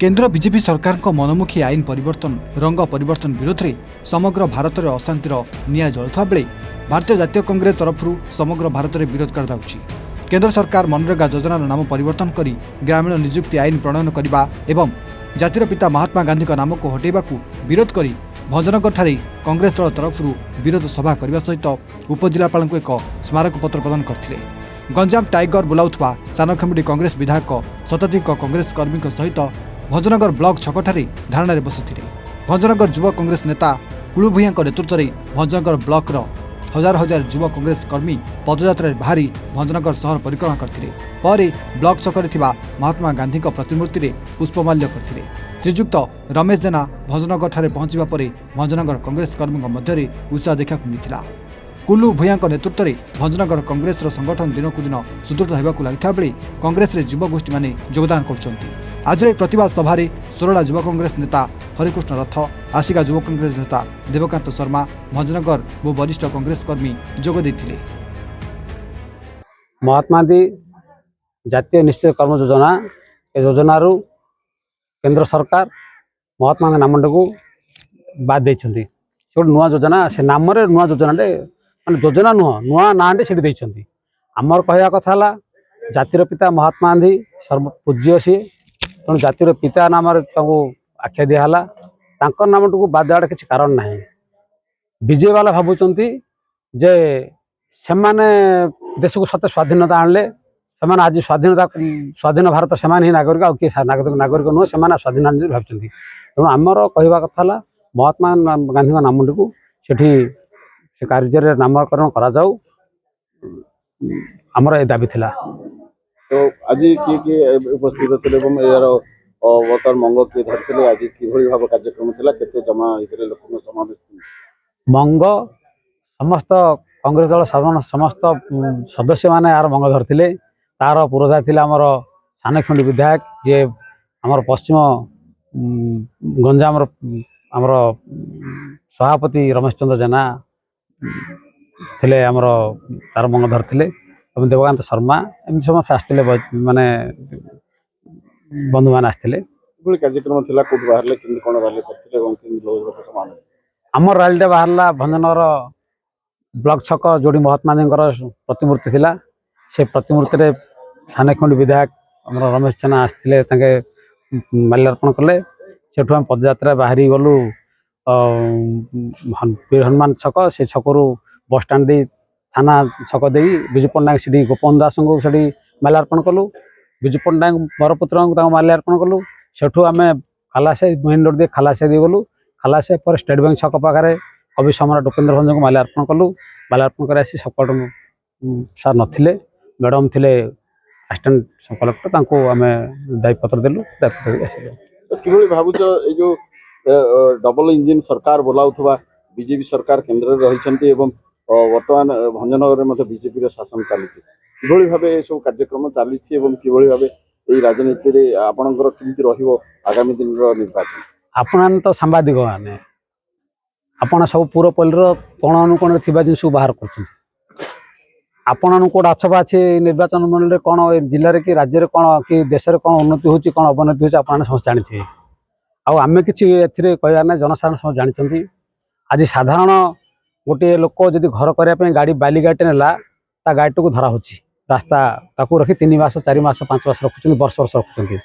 केन्द्र बीजेपी सरकार मनमुखी आईन परिवर्तन रंग परिवर्तन विरोध में समग्र भारत में अशांतिर निआ जलुवा बेले भारतीय जातीय कांग्रेस तरफ समग्र भारत में विरोध कर केन्द्र सरकार मनरेगा योजनार नाम परिवर्तन कर ग्रामीण निजुक्ति आईन प्रणयन करने एवं जातिर पिता महात्मा गांधी नाम को हटेबा विरोध कर भंजनगर ठारे कांग्रेस दल तरफ विरोध सभा करने सहित उपजिलापाल एक स्मारक पत्र प्रदान करते। गंजाम टाइगर बुलाउथवा सानखमुंडी कांग्रेस विधायक शताधिक कांग्रेस कर्मी सहित भंजनगर ब्लॉक छकठारे धारणा बसुले। भंजनगर युवा कांग्रेस नेता कुलू भूया नेतृत्व में भंजनगर ब्लॉक हजार हजार युवा कांग्रेस कर्मी पदयात्रा बाहरी भंजनगर सहर परिक्रमा करते। ब्लॉक छकरे महात्मा गांधी प्रतिमूर्ति में पुष्पमाल्य करते। श्रीजुक्त रमेश जेना भंजनगर ठारे पहुंचवा पर भंजनगर कांग्रेस कर्मी मध्य उत्साह देखा मिलता। कुलू भूया नेतृत्व में भंजनगर कांग्रेस संगठन दिनक दिन सुदृढ़ होगा लगी बेले कांग्रेस युवगोष्ठी मैंने योगदान कर आज प्रतिवाद सभा सोरड़ा युवा कांग्रेस नेता हरिकृष्ण रथ आसिका युवा कांग्रेस नेता देवकांत शर्मा भंजनगर वो वरिष्ठ कांग्रेस कर्मी जोग देथिले। महात्मा गांधी जातीय निश्चित कर्म योजना योजनार केंद्र सरकार महात्मा गांधी नाम को बाद देछंती। से नुआ योजना से नाम नुआ योजना माने योजना नुह नुआ नाटे से आमर कहवा कथा जातिर पिता महात्मा गांधी सर्वपूज्य सी तेणु जातिर पिता नाम आख्या दिहला नाम को बाद देवार किसी कारण ना। बीजेपी वाला भावुंट जे से देश को सत्य स्वाधीनता आणले आज स्वाधीन भारत से ही नागरिक आउ किए नागरिक नुह से स्वाधीन भावुं। तेणु आमर कहवा कथा महात्मा गांधी नाम को से कार्य नामकरण करा आमर ए दाबी थिला। तो आज किए उपस्थित थे यार अवतार मंग किए धरते आज कि भाव कार्यक्रम था केते जमा लोक समावेश मंग समस्त कांग्रेस दल समस्त सदस्य माने यार मंग धरते। तार पुरोधा थिला आमर सानखमुंडी विधायक जे आमर पश्चिम गंजाम आमर सभापति रमेश चंद्र जेना थिले आमर तार मंग धरते। देवकांत शर्मा एमती समस्त आसते माने बंधु मान आसते। कार्यक्रम थिला कोड बाहरले किन कोन रैली करथिले एवं किन लोक समावेश आमर रैलीटा बाहरला भंजनगर ब्लॉक छक जोड़ी महात्मा गांधी प्रतिमूर्ति थिला। से प्रतिमूर्ति रे सानखमुंडी विधायक आमर रमेश जेना आसते माल्यार्पण कले। सेठू आम पदयात्रा बाहरी गलु वीर हनुमान छक से छकरू बस स्टाण्ड दे थाना छक दे विजु पट्टनायक सी गोपन दास को से माल्यार्पण कलु। विजु पट्टनायक बरपुत्र को माल्यार्पण कलु। सेठू आम खालासे मेन रोड दे खालासे दे गलु। खालासे पर स्टेट बैंक छक पाखे कवि सम्राट उपेन्द्र भंज को माल्यार्पण कलु। माल्यार्पण कर सपट सार नथिले मैडम थिले असिस्टेंट सब कलेक्टर आम दायीपत्र देलु दायीपत्र आसिलु। कि भावुच ये जो डबल इंजिन सरकार बोलाउथवा बीजेपी सरकार केन्द्र रही वर्तमान भंजनगर में बीजेपी शासन चली कि भाव सब कार्यक्रम चली कि राजनीति आपणकर केमती रगामी दिन निर्वाचन आपण तो सांबादिक मैंने आपण सब पुरपल्लीर कोण अनुकोण जिन बाहर कर आपण कौट आछपा अच्छे निर्वाचन मंडल कौन जिले कि राज्य में कौन कि देश में कौन उन्नति हो कौन अवनति हो आप समस्त जानते। आम कि कहना ना जनसाधारण समस्त जानते। आज साधारण गोटे लोक जदि घर करने गाड़ी बाली गाड़ी नेला गाड़ी को धरा होची रास्ता ताकू रखी 3 मास 4 मास 5 मास रखुच्च वर्ष वर्ष रखुच्च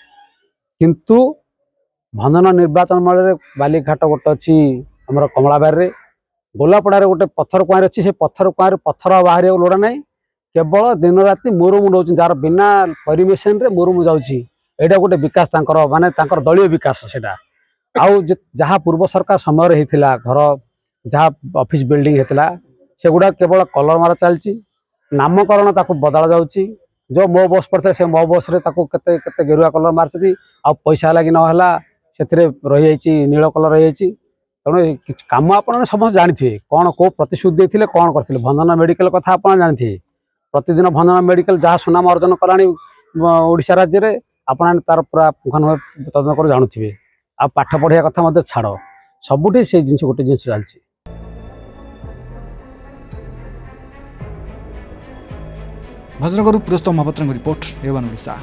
किंतु भंजन निर्वाचन मंडल बालीघाट गोटे अच्छी आम कमलाबार गोलापड़ार गोटे पत्थर कुआर अच्छी से पत्थर कुआर पत्थर बाहर लोड़ा ना केवल दिन राति मुरुमु दौर जार बिना परमिशन रे मुरुमु जाऊँगी। यहाँ गोटे विकास माने दलीय विकास से जहाँ पूर्व सरकार समय होता घर जहाँ ऑफिस बिल्डिंग होता से गुड़ा केवल कलर मारा चलती नामकरण ताकू बदला जाऊँगी। जो मो बस पड़ता से मो बस रे केते गेरुआ कलर मार्च आ पैसा लगी नाला से रही नील कलर रही तेणु कम आप समस्त जानते कौन कौ प्रतिश्रुति देते कौन करते। भंजन मेडिकल कथा आप जानते प्रतिदिन भंजन मेडिकल जहाँ सुनाम अर्जन कलानी ओडिशा राज्य में आपन तार पूरा पुंखानुपुंख तदन कर जानुवे। आ पाठ पढ़िया कथा छाड़ सबुठी से जिन गोटे जिन चलती। भंजनगर पुरस्तर महापात्र रिपोर्ट एवं ओडिशा।